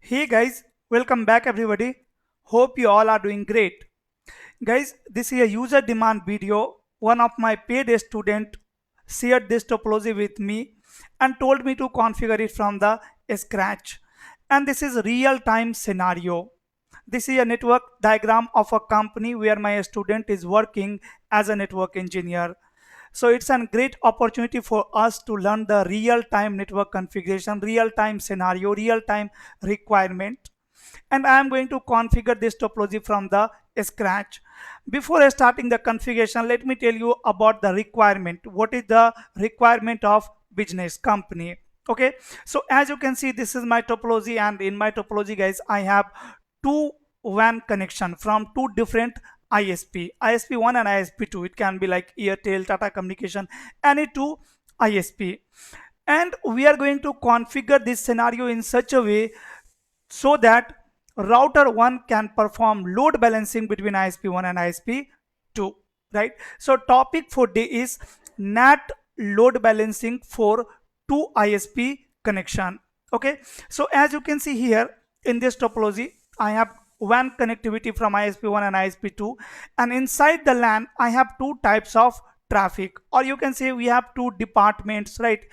Hey guys, welcome back everybody. Hope you all are doing great. Guys, this is a user demand video. One of my paid student shared this topology with me and told me to configure it from the scratch. And this is real time scenario. This is a network diagram of a company where my student is working as a network engineer. So it's a great opportunity for us to learn the real-time network configuration, real-time scenario, real-time requirement. And I am going to configure this topology from the scratch. Before starting the configuration, let me tell you about the requirement. What is the requirement of business company? Okay, so as you can see, this is my topology, and in my topology, guys, I have two WAN connection from two different ISP, ISP1 and ISP2. It can be like Airtel, Tata Communication, any two ISP. And we are going to configure this scenario in such a way so that router 1 can perform load balancing between ISP1 and ISP2, right? So topic for day is NAT load balancing for two ISP connection. Okay, so as you can see here in this topology, I have WAN connectivity from ISP1 and ISP2, and inside the LAN I have two types of traffic, or you can say we have two departments, right?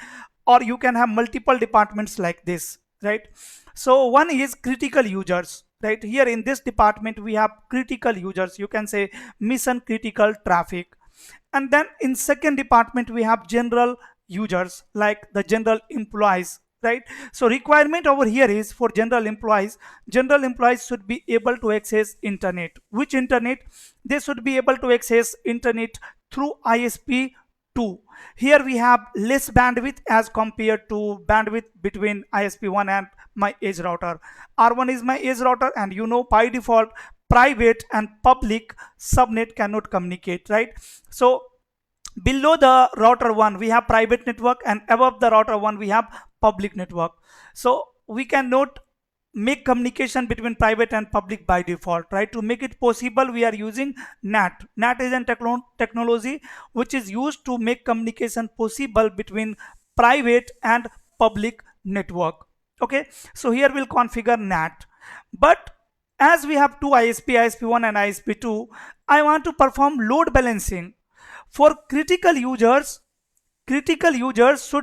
Or you can have multiple departments like this, right? So one is critical users, right? Here in this department we have critical users, you can say mission critical traffic. And then in second department we have general users, like the general employees, right? So requirement over here is for general employees should be able to access internet. Which internet? They should be able to access internet through ISP2. Here we have less bandwidth as compared to bandwidth between ISP1 and my edge router. R1 is my edge router, and you know by default private and public subnet cannot communicate, right? So below the router 1 we have private network, and above the router 1 we have public network. So we cannot make communication between private and public by default, right? To make it possible we are using NAT. NAT is a technology which is used to make communication possible between private and public network. Okay, so here we'll configure NAT. But as we have two ISP, ISP1 and ISP2, I want to perform load balancing. For critical users should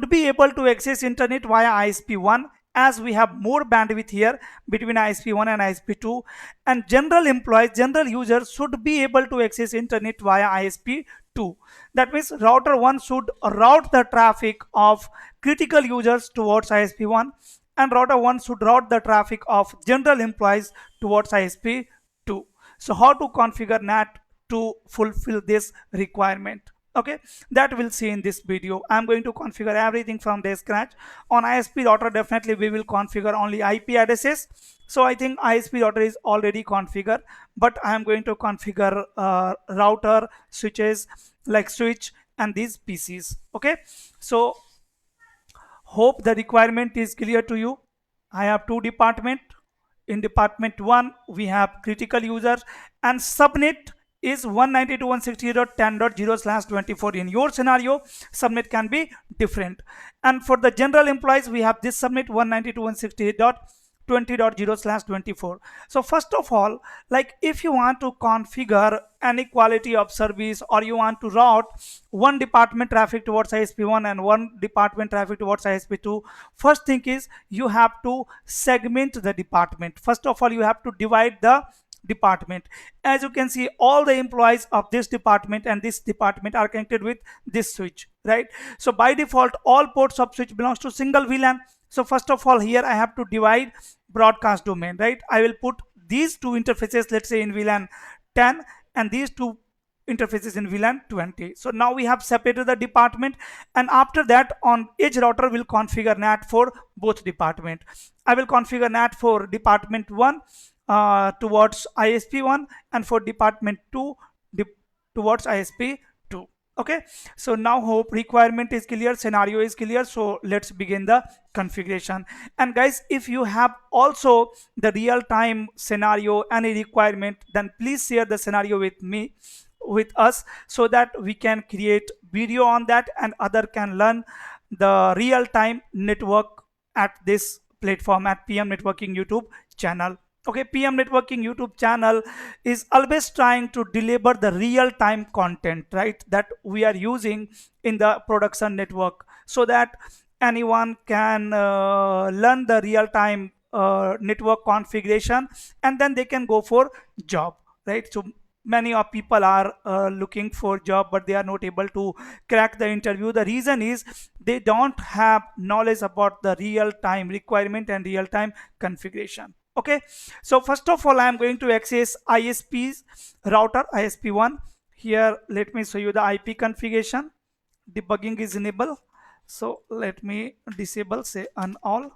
be able to access internet via ISP1, as we have more bandwidth here between ISP1 and ISP2. And general users should be able to access internet via ISP2. That means router 1 should route the traffic of critical users towards ISP1, and router 1 should route the traffic of general employees towards ISP2. So how to configure NAT to fulfill this requirement? Okay, that we'll see in this video. I'm going to configure everything from the scratch. On ISP router, definitely we will configure only IP addresses. So I think ISP router is already configured, but I am going to configure router, switches like switch, and these PCs. Okay, so hope the requirement is clear to you. I have two department. In department 1 we have critical users, and subnet is 192.168.10.0/24. In your scenario subnet can be different. And for the general employees we have this subnet 192.168.20.0/24. So first of all, like if you want to configure any quality of service, or you want to route one department traffic towards ISP1 and one department traffic towards ISP2, first thing is you have to segment the department. First of all, you have to divide the department. As you can see, all the employees of this department and this department are connected with this switch, right? So by default all ports of switch belongs to single VLAN. So first of all, here I have to divide broadcast domain, right? I will put these two interfaces, let's say in VLAN 10, and these two interfaces in VLAN 20. So now we have separated the department, and after that on edge router will configure NAT for both department. I will configure NAT for department 1 towards ISP1, and for department 2 towards ISP2. Okay, so now hope requirement is clear, scenario is clear. So let's begin the configuration. And guys, if you have also the real-time scenario, any requirement, then please share the scenario with us, so that we can create video on that and other can learn the real-time network at this platform at PM Networking YouTube channel. Okay, PM Networking YouTube channel is always trying to deliver the real-time content, right, that we are using in the production network, so that anyone can learn the real-time network configuration, and then they can go for job, right? So many of people are looking for job, but they are not able to crack the interview. The reason is they don't have knowledge about the real-time requirement and real-time configuration. Okay, so first of all, I am going to access ISP's router, ISP1. Here, let me show you the IP configuration. Debugging is enabled, so let me disable, say, on all,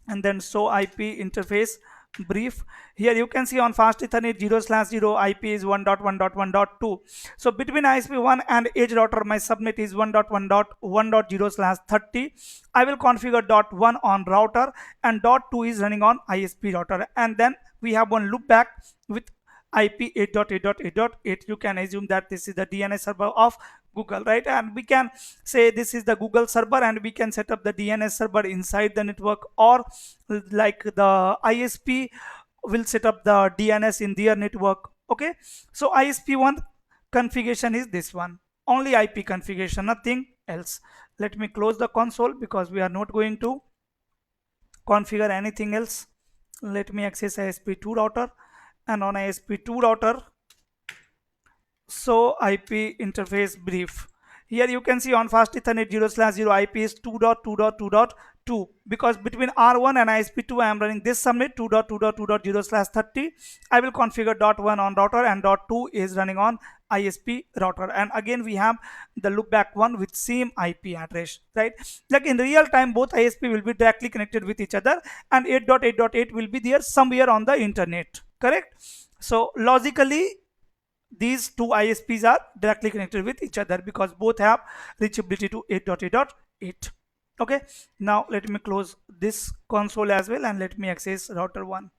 and then show IP interface brief. Here you can see on fast Ethernet 0/0 IP is 1.1.1.2. So between ISP1 and edge router, my subnet is 1.1.1.0/30. I will configure .1 on router, and .2 is running on ISP router, and then we have one loopback with IP 8.8.8.8. You can assume that this is the DNS server of Google, right? And we can say this is the Google server, and we can set up the DNS server inside the network, or like the ISP will set up the DNS in their network. Okay, so ISP1 configuration is this one, only IP configuration, nothing else. Let me close the console because we are not going to configure anything else. Let me access ISP2 router, and on ISP2 router, so IP interface brief. Here you can see on fast Ethernet 0/0 IP is 2.2.2.2, because between R1 and ISP2 I am running this subnet 2.2.2.0/30. I will configure .1 on router, and .2 is running on ISP router, and again we have the loopback one with same IP address, right? Like in real time, both ISP will be directly connected with each other, and 8.8.8 will be there somewhere on the internet, correct? So logically, these two ISPs are directly connected with each other because both have reachability to 8.8.8. Okay, now let me close this console as well, and let me access router 1.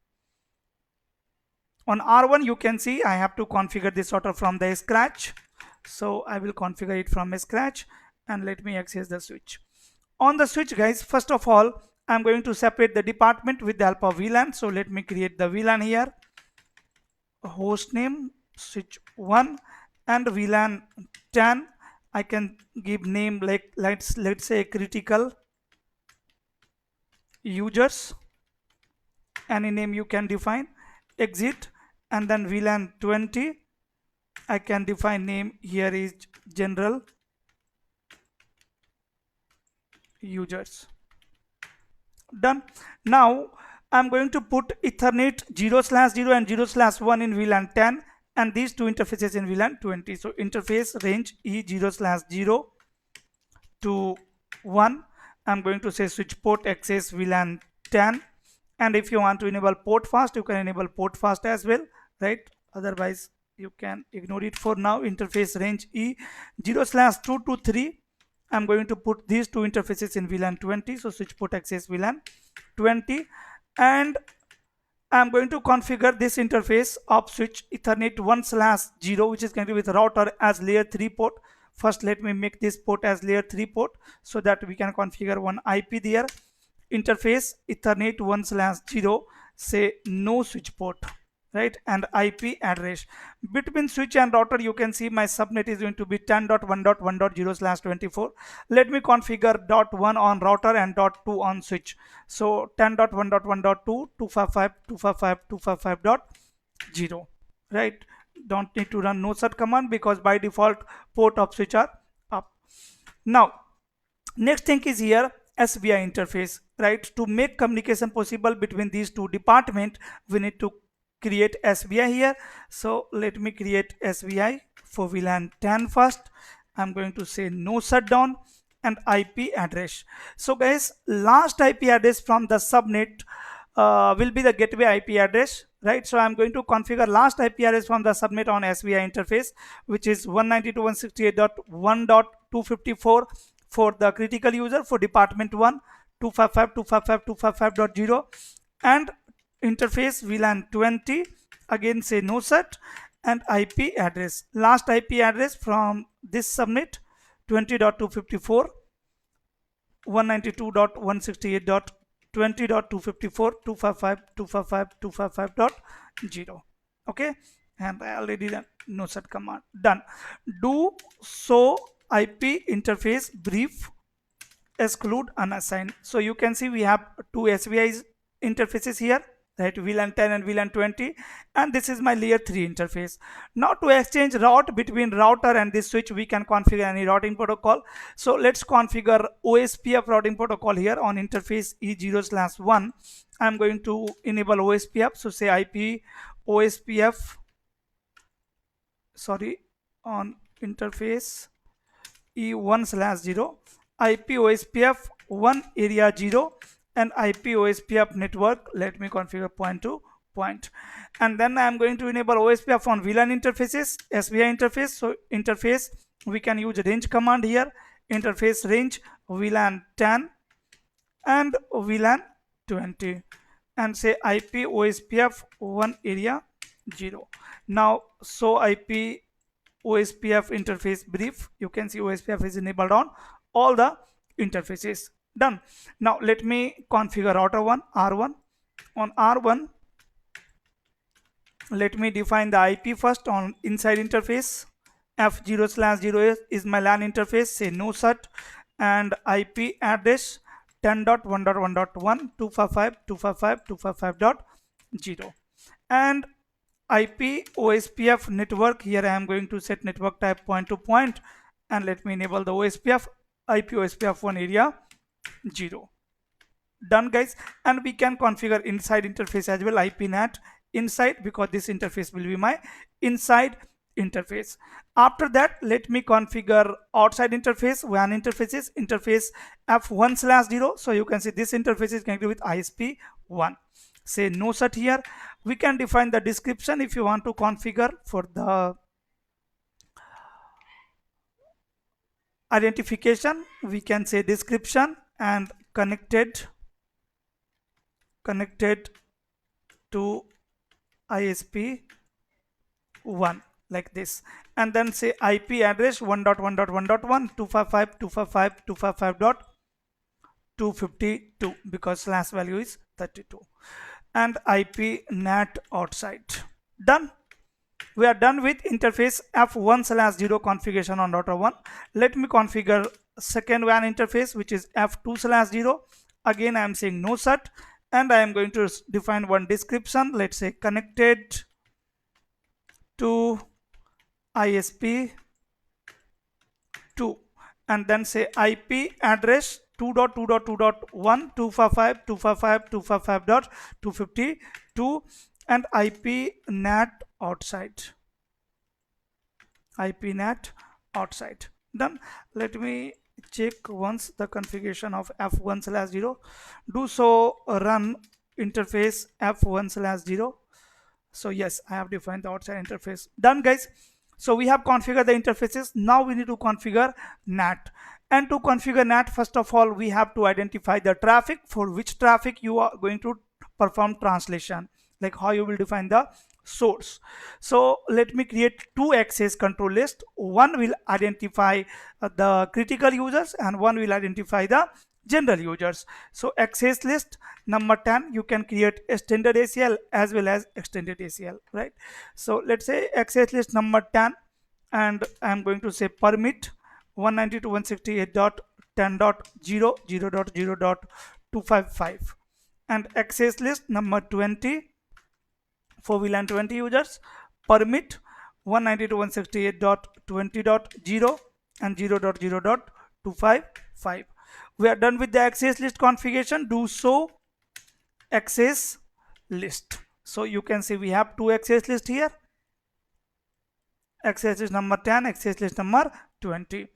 On R1 you can see I have to configure this router from the scratch, so I will configure it from scratch, and let me access the switch. On the switch, guys, first of all I'm going to separate the department with the help of VLAN. So let me create the VLAN here, host name switch 1, and VLAN 10. I can give name like let's say critical users, any name you can define, exit, and then VLAN 20. I can define name here is general users. Done. Now I'm going to put Ethernet 0/0 and 0/1 in VLAN 10, and these two interfaces in VLAN 20. So interface range E 0/0 to 1. I'm going to say switch port access VLAN 10, and if you want to enable port fast, you can enable port fast as well, right? Otherwise you can ignore it for now. Interface range E 0/2 to 3. I'm going to put these two interfaces in VLAN 20, so switch port access VLAN 20, and I'm going to configure this interface of switch Ethernet 1/0, which is connected with router, as layer 3 port. First let me make this port as layer 3 port so that we can configure one IP there. Interface Ethernet 1/0, say no switch port, right, and IP address. Between switch and router you can see my subnet is going to be 10.1.1.0/24. Let me configure .1 on router and .2 on switch. So 10.1.1.2 255.255.255.0, right? Don't need to run no such command because by default port of switch are up. Now next thing is here SVI interface, right? To make communication possible between these two departments, we need to create SVI here. So let me create SVI for VLAN 10 first. I'm going to say no shutdown and IP address. So guys, last IP address from the subnet will be the gateway IP address, right? So I'm going to configure last IP address from the subnet on SVI interface, which is 192.168.1.254 for the critical user, for department 1 255.255.255.0, and interface VLAN 20, again say no set, and IP address, last IP address from this subnet 20.254 192.168.1 20.254.255.255.255.0. Okay, and I already done no set command. Done. Do show IP interface brief exclude unassigned. So you can see we have two SVI interfaces here, right? VLAN 10 and VLAN 20, and this is my layer 3 interface. Now to exchange route between router and this switch, we can configure any routing protocol. So let's configure OSPF routing protocol here on interface E0/1. I'm going to enable OSPF. So say IP OSPF, sorry, on interface E1/0, IP OSPF 1 area 0 and IP OSPF network. Let me configure point to point, and then I'm going to enable OSPF on VLAN interfaces, SVI interface. So interface, we can use range command here, interface range VLAN 10 and VLAN 20, and say IP OSPF 1 area 0. Now so IP OSPF interface brief, you can see OSPF is enabled on all the interfaces. Done. Now let me configure router 1 R1. On R1, let me define the IP first on inside interface. F0/0 is my LAN interface, say no set, and IP address 10.1.1.1 255.255.255.0, and IP OSPF network. Here I am going to set network type point to point, and let me enable the OSPF IP OSPF 1 area 0. Done, guys. And we can configure inside interface as well, IP NAT inside, because this interface will be my inside interface. After that, let me configure outside interface, WAN interfaces, interface F1/0. So you can see this interface is connected with ISP 1. Say no set here. We can define the description if you want to configure for the identification. We can say description and connected to ISP 1 like this, and then say IP address 1.1.1.1 255.255.255.252 because slash value is 32, and IP NAT outside. Done. We are done with interface F1/0 configuration on router 1. Let me configure second WAN interface, which is F2/0. Again I am saying no set, and I am going to define one description. Let's say connected to ISP 2, and then say IP address 2.2.2.1 255.255.252 and IP NAT outside. IP NAT outside. Done. Let me check once the configuration of F1/0. Do so run interface F1/0. So yes, I have defined the outside interface. Done, guys. So we have configured the interfaces. Now we need to configure NAT. And to configure NAT, first of all, we have to identify the traffic, for which traffic you are going to perform translation, like how you will define the source. So let me create two access control list. One will identify the critical users and one will identify the general users. So access list number 10, you can create a standard ACL as well as extended ACL, right? So let's say access list number 10, and I'm going to say permit 192.168.10.0.0.255, and access list number 20 for VLAN 20 users, permit 192.168.20.0 and 0.0.255. We are done with the access list configuration. Do show access list. So you can see we have two access lists here, access list number 10, access list number 20.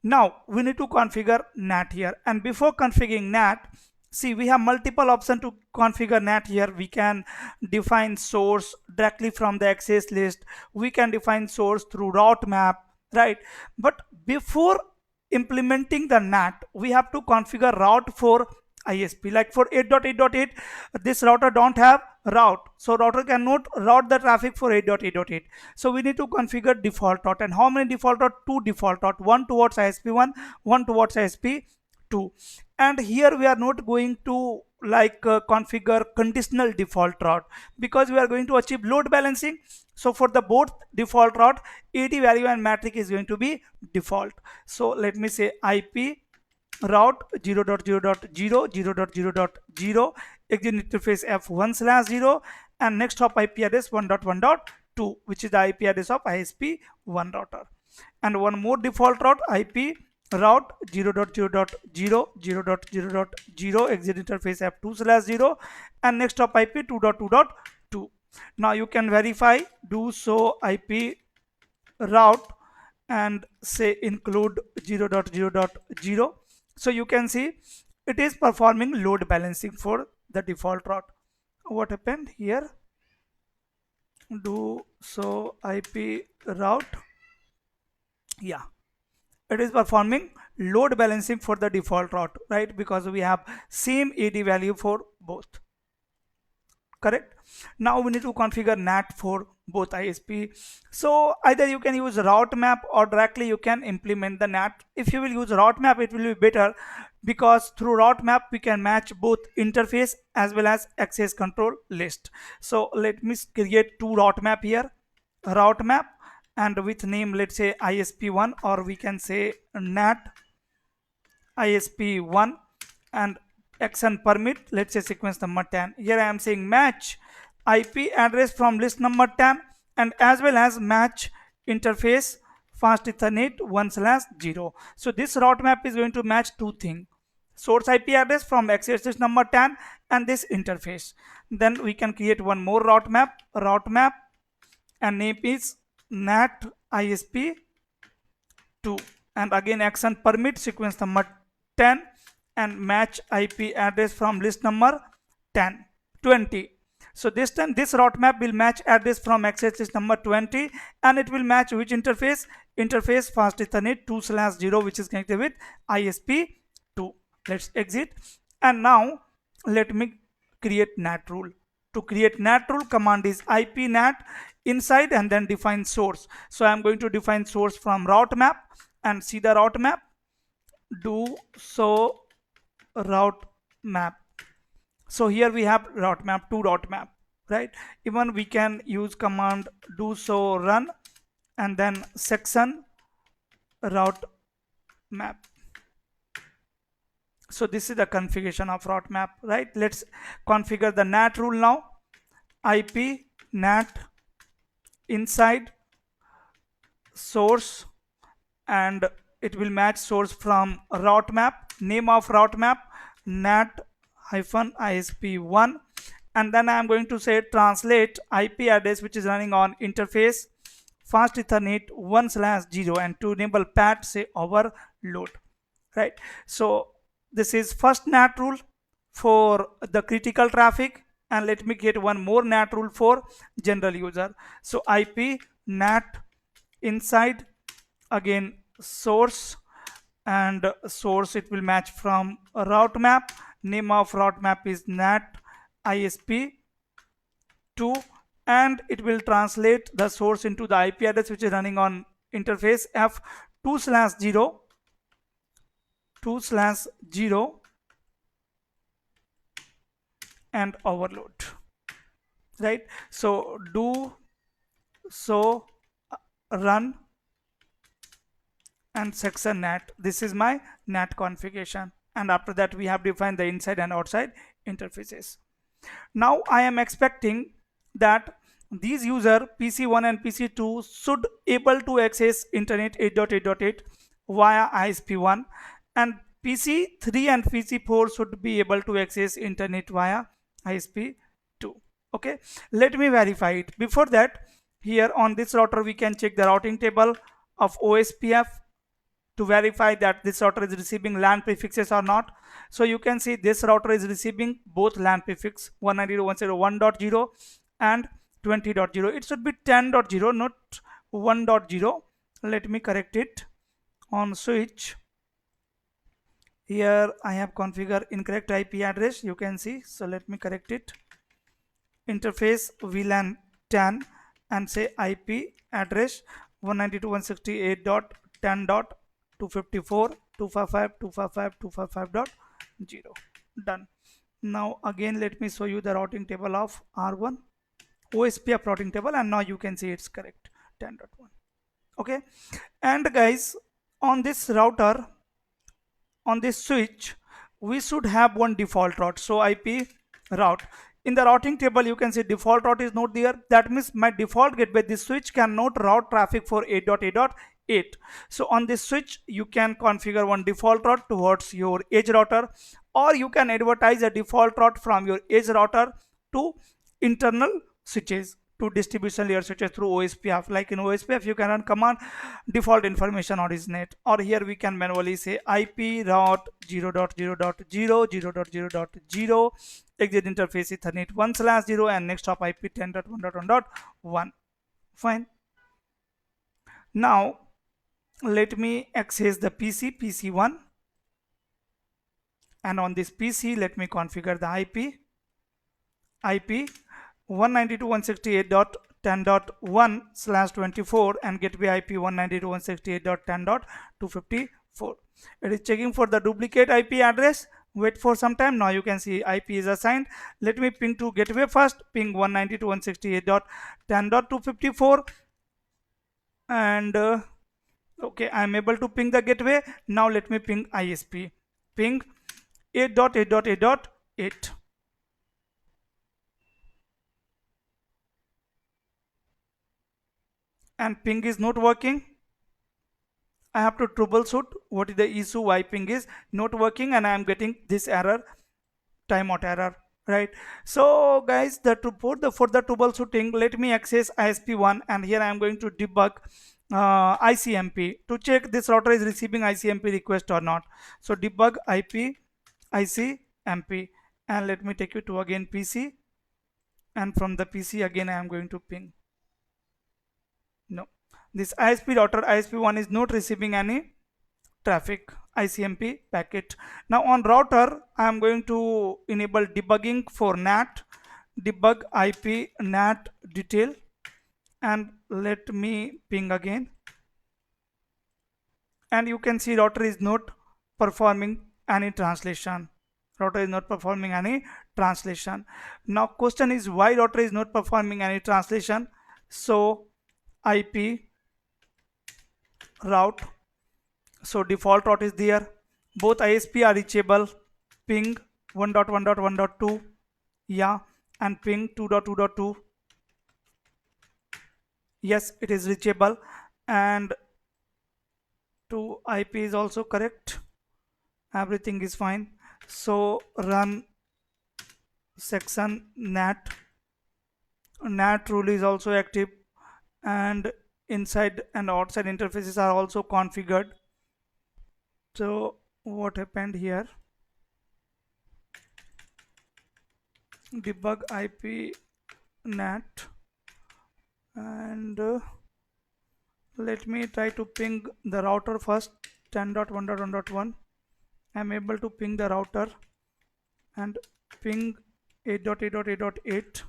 Now we need to configure NAT here, and before configuring NAT, see, we have multiple options to configure NAT here. We can define source directly from the access list. We can define source through route map, right? But before implementing the NAT, we have to configure route for ISP. Like for 8.8.8, this router don't have route, so router cannot route the traffic for 8.8.8. So we need to configure default route. And how many default route? Two default route, one towards ISP1, one towards ISP2. And here we are not going to like configure conditional default route, because we are going to achieve load balancing. So for the both default route, AD value and metric is going to be default. So let me say IP route 0.0.0 exit interface f1/0, and next hop IP address 1.1.2, which is the IP address of ISP1 router, and one more default route IP route 0.0.0 exit interface f2/0, and next hop IP 2.2.2. Now you can verify do so IP route and say include 0.0.0. So you can see it is performing load balancing for the default route. What happened here? Do so IP route, yeah, it is performing load balancing for the default route, right? Because we have same AD value for both. Correct. Now we need to configure NAT for both ISP. So either you can use route map or directly you can implement the NAT. If you will use route map, it will be better, because through route map we can match both interface as well as access control list. So let me create two route map here, route map, and with name let's say ISP1, or we can say NAT ISP1, and action permit, let's say sequence number 10. Here I am saying match IP address from list number 10, and as well as match interface fast Ethernet 1/0. So this route map is going to match two things: source IP address from access list number 10 and this interface. Then we can create one more route map, and name is NAT ISP 2, and again action permit sequence number 10 and match IP address from list number 20. So this time this route map will match address from access list number 20, and it will match which interface? Interface fast Ethernet 2/0, which is connected with ISP 2. Let's exit, and now let me create NAT rule. To create NAT rule, command is IP NAT inside and then define source. So I'm going to define source from route map, and see the route map, do so route map. So here we have route map, two route map, right? Even we can use command do so run and then section route map. So this is the configuration of route map, right? Let's configure the NAT rule now. IP NAT inside source, and it will match source from route map. Name of route map NAT-ISP1, and then I am going to say translate IP address which is running on interface fast Ethernet 1/0, and to enable PAT say overload, right? So this is first NAT rule for the critical traffic, and let me get one more NAT rule for general user. So IP NAT inside, again source, and source it will match from a route map. Name of route map is NAT ISP 2, and it will translate the source into the IP address which is running on interface f2/0 and overload, right? So do so run and section NAT. This is my NAT configuration, and after that we have defined the inside and outside interfaces. Now I am expecting that these user PC1 and PC2 should able to access internet 8.8.8 via ISP1, and PC3 and PC4 should be able to access internet via ISP2. Okay, let me verify it. Before that, here on this router we can check the routing table of OSPF to verify that this router is receiving LAN prefixes or not. So you can see this router is receiving both LAN prefix 192.168.1.0 and 20.0. It should be 10.0, not 1.0. Let me correct it on switch. Here I have configured incorrect IP address, you can see. So let me correct it. Interface VLAN 10 and say IP address 192.168.10.254.255.255.255.0. Done. Now again let me show you the routing table of R1 OSPF routing table, and now you can see it's correct 10.1. Okay, and guys, on this router, on this switch, we should have one default route. So IP route, in the routing table you can see default route is not there. That means my default gateway, this switch cannot route traffic for 8.8.8. So on this switch you can configure one default route towards your edge router, or you can advertise a default route from your edge router to internal switches, to distribution layer switches through OSPF. Like in OSPF you can run command default information originates, or here we can manually say IP route 0.0.0 exit interface Ethernet 1/0 and next hop IP 10.1.1.1. Fine. Now let me access the PC1, and on this PC let me configure the IP 192.168.10.1/24 and gateway IP 192.168.10.254. It is checking for the duplicate IP address. Wait for some time. Now you can see IP is assigned. Let me ping to gateway first. Ping 192.168.10.254, and okay, I am able to ping the gateway. Now let me ping ISP. Ping 8.8.8.8. and ping is not working. I have to troubleshoot what is the issue, why ping is not working, and I am getting this error, timeout error, right? So guys, for the troubleshooting, let me access ISP1, and here I am going to debug ICMP to check this router is receiving ICMP request or not. So debug IP ICMP, and let me take you to again PC, and from the PC again I am going to ping. No, this ISP router ISP1 is not receiving any traffic ICMP packet. Now on router I am going to enable debugging for NAT, debug IP NAT detail, and let me ping again, and you can see router is not performing any translation. Router is not performing any translation. Now question is why router is not performing any translation. So IP route, so default route is there, both ISP are reachable, ping 1.1.1.2, yeah, and ping 2.2.2, yes, it is reachable, and to IP is also correct, everything is fine. So run section NAT rule is also active, and inside and outside interfaces are also configured. So what happened here, debug IP NAT, and let me try to ping the router first 10.1.1.1. I'm able to ping the router and ping 8.8.8.8.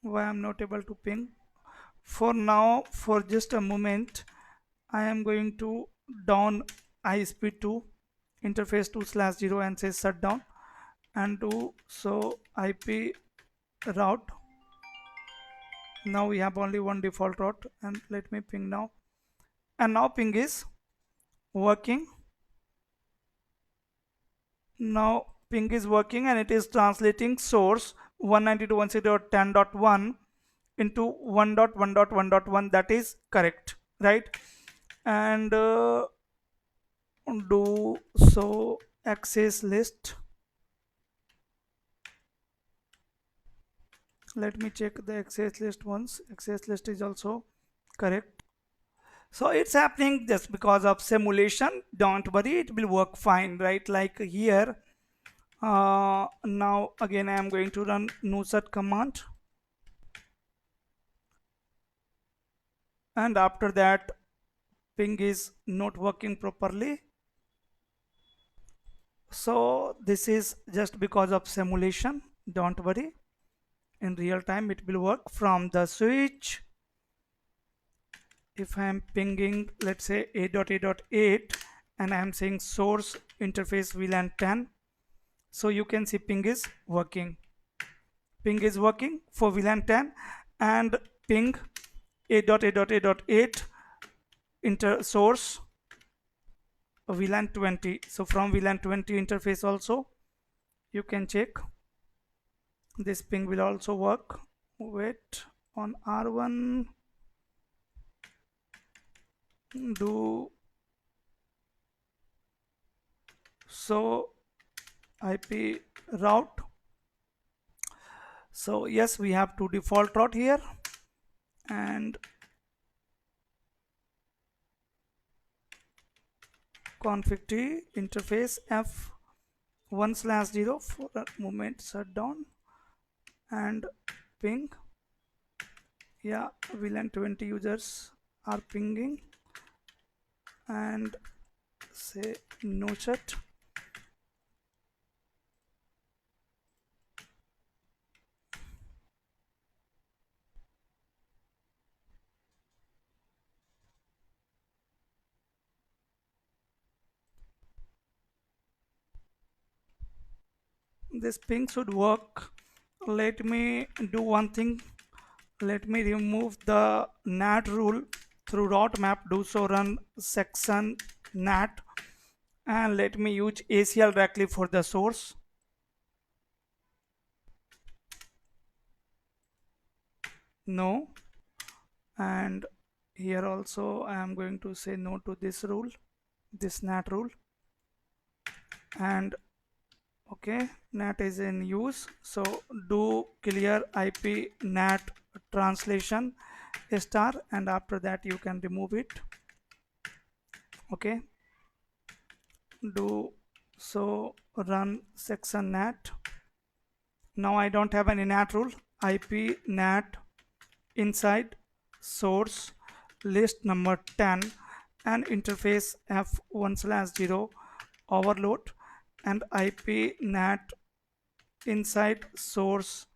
Why I'm not able to ping? For now, for just a moment, I am going to down ISP2 interface 2/0 and say shutdown, and do so IP route. Now we have only one default route, and let me ping now, and now ping is working. Now ping is working, and it is translating source 192.168.10.1 into 1.1.1.1. that is correct, right? And do so access list. Let me check the access list once. Access list is also correct. So it's happening just because of simulation. Don't worry, it will work fine, right? Like here. Now again I am going to run nusat command, and after that ping is not working properly. So this is just because of simulation. Don't worry, in real time it will work. From the switch, if I am pinging let's say 8.8.8, and I am saying source interface VLAN 10. So you can see ping is working. Ping is working for VLAN 10 and ping 8.8.8.8 inter source VLAN 20. So from VLAN 20 interface also you can check this ping will also work. Wait, on R1 do so IP route. So yes, we have two default route here, and config t interface f1/0 for a moment shutdown and ping. Yeah, VLAN 20 users are pinging and say no chat. This ping should work. Let me do one thing. Let me remove the NAT rule through route map. Do so run section NAT and let me use ACL directly for the source. No. And here also I am going to say no to this rule, this NAT rule. And okay, NAT is in use, so do clear IP NAT translation star, and after that you can remove it. Okay, do so run section NAT. Now I don't have any NAT rule. IP NAT inside source list number 10 and interface f1/0 overload and IP NAT inside source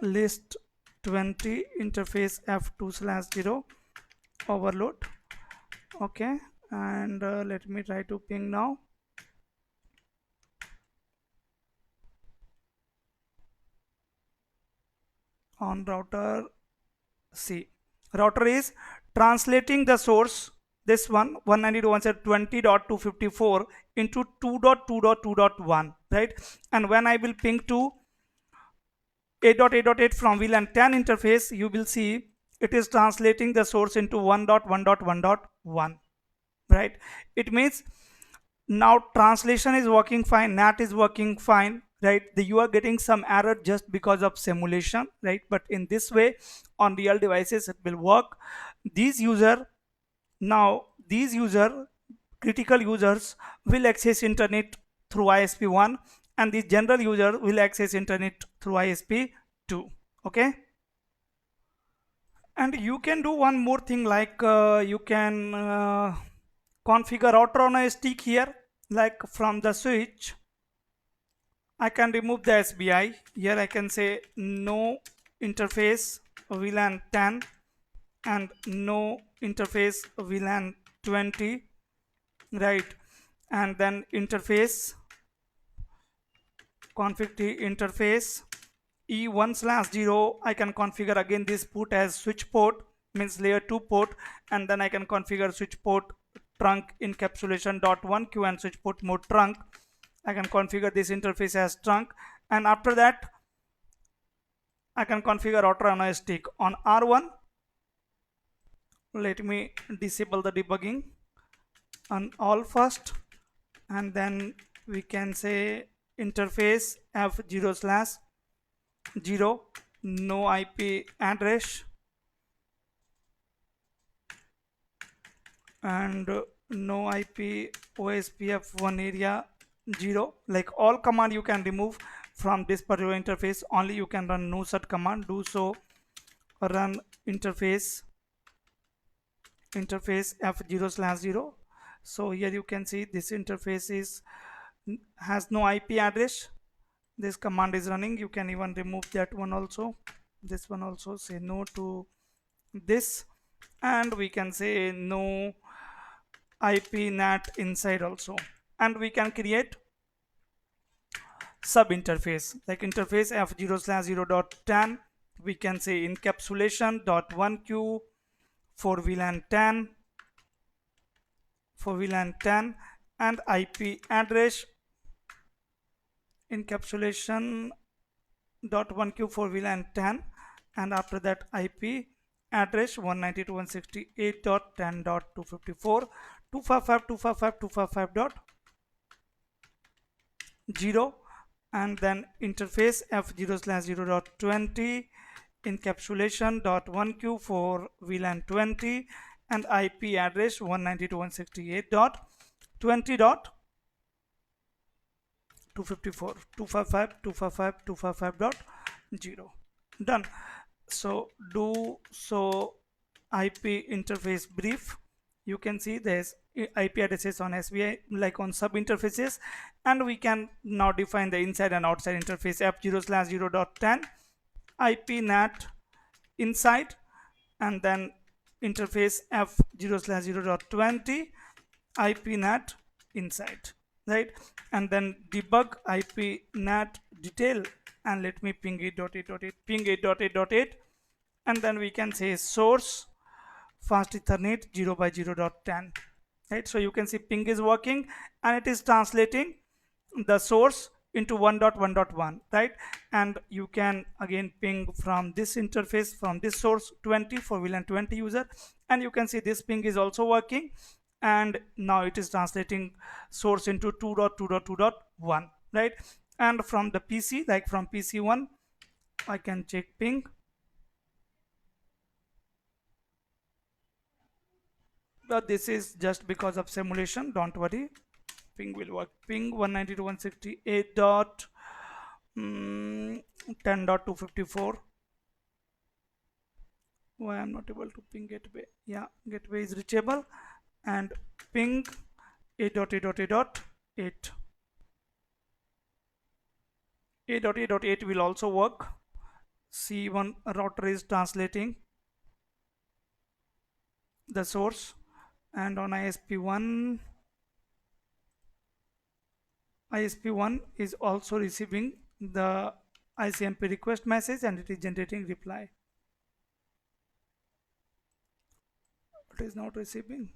list 20 interface f2/0 overload. Okay, and let me try to ping now. On router C. Router is translating the source, this one 192.168.20.254 into 2.2.2.1, right? And when I will ping to 8.8.8 from VLAN 10 interface, you will see it is translating the source into 1.1.1.1, right? It means now translation is working fine, NAT is working fine, right? You are getting some error just because of simulation, right? But in this way on real devices it will work. These user, now these user, critical users will access internet through ISP1 and the general user will access internet through ISP2. Okay, and you can do one more thing, like you can configure router on a stick here, like from the switch I can remove the SBI. Here I can say no interface VLAN 10 and no interface VLAN 20, right? And then interface config t interface E1/0. I can configure again this port as switch port, means layer 2 port, and then I can configure switch port trunk encapsulation .1 q and switch port mode trunk. I can configure this interface as trunk, and after that I can configure router on a stick. On R1, let me disable the debugging on all first, and then we can say interface f0/0 no IP address and no IP OSPF1 area 0. Like all command you can remove from this particular interface, only you can run no such command. Do so run interface f0/0. So here you can see this interface has no IP address. This command is running. You can even remove that one also. This one also, say no to this, and we can say no IP NAT inside also, and we can create sub interface like interface f0/0.10. We can say encapsulation dot 1q for VLAN 10 and IP address encapsulation dot 1q for VLAN 10, and after that IP address 192.168.10.254 255.255.255.0, and then interface f0/0.20 encapsulation.1q for VLAN 20 and IP address 192.168.20.254 255.255.255.0. Done. So IP interface brief. You can see there's IP addresses on SVI like on sub interfaces, and we can now define the inside and outside interface f0/0.10 IP NAT inside, and then interface f0/0.20 IP NAT inside, right? And then debug IP NAT detail, and let me ping 8.8.8 ping 8.8.8, and then we can say source fast Ethernet 0/0.10, right? So you can see ping is working and it is translating the source into 1.1.1, right? And you can again ping from this interface, from this source 20 for VLAN 20 user, and you can see this ping is also working, and now it is translating source into 2.2.2.1, right? And from the PC, like from PC1, I can check ping. But this is just because of simulation, don't worry, ping will work. Ping 192.168.10.254. Why I'm not able to ping gateway? Yeah, gateway is reachable, and ping 8.8.8.8. 8.8.8 will also work. C1 router is translating the source, and on ISP1 is also receiving the ICMP request message, and it is generating reply. It is not receiving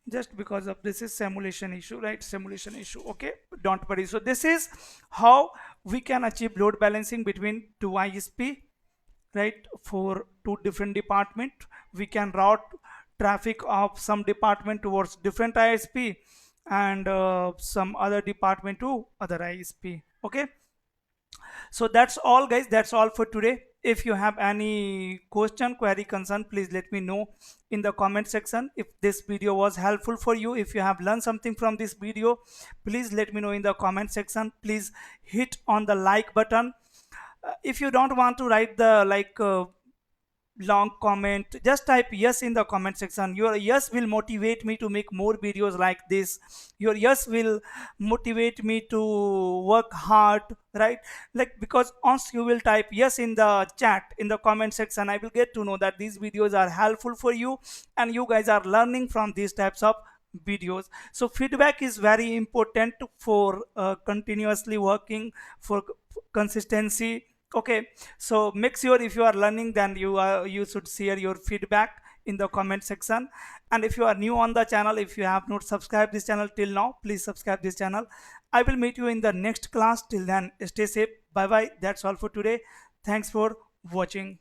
just because of this is simulation issue, right? Simulation issue. Okay, don't worry. So this is how we can achieve load balancing between two ISP, right? For two different department, we can route traffic of some department towards different ISP, and some other department to other ISP. Okay, so that's all guys, that's all for today. If you have any question, query, concern, please let me know in the comment section. If this video was helpful for you, if you have learned something from this video, please let me know in the comment section. Please hit on the like button. If you don't want to write the long comment, just type yes in the comment section. Your yes will motivate me to make more videos like this. Your yes will motivate me to work hard, right? Like, because once you will type yes in the chat, in the comment section, I will get to know that these videos are helpful for you and you guys are learning from these types of videos. So feedback is very important for continuously working, for consistency. Okay, so make sure if you are learning, then you should share your feedback in the comment section. And if you are new on the channel, if you have not subscribed this channel till now, please subscribe this channel. I will meet you in the next class. Till then, stay safe. Bye bye. That's all for today. Thanks for watching.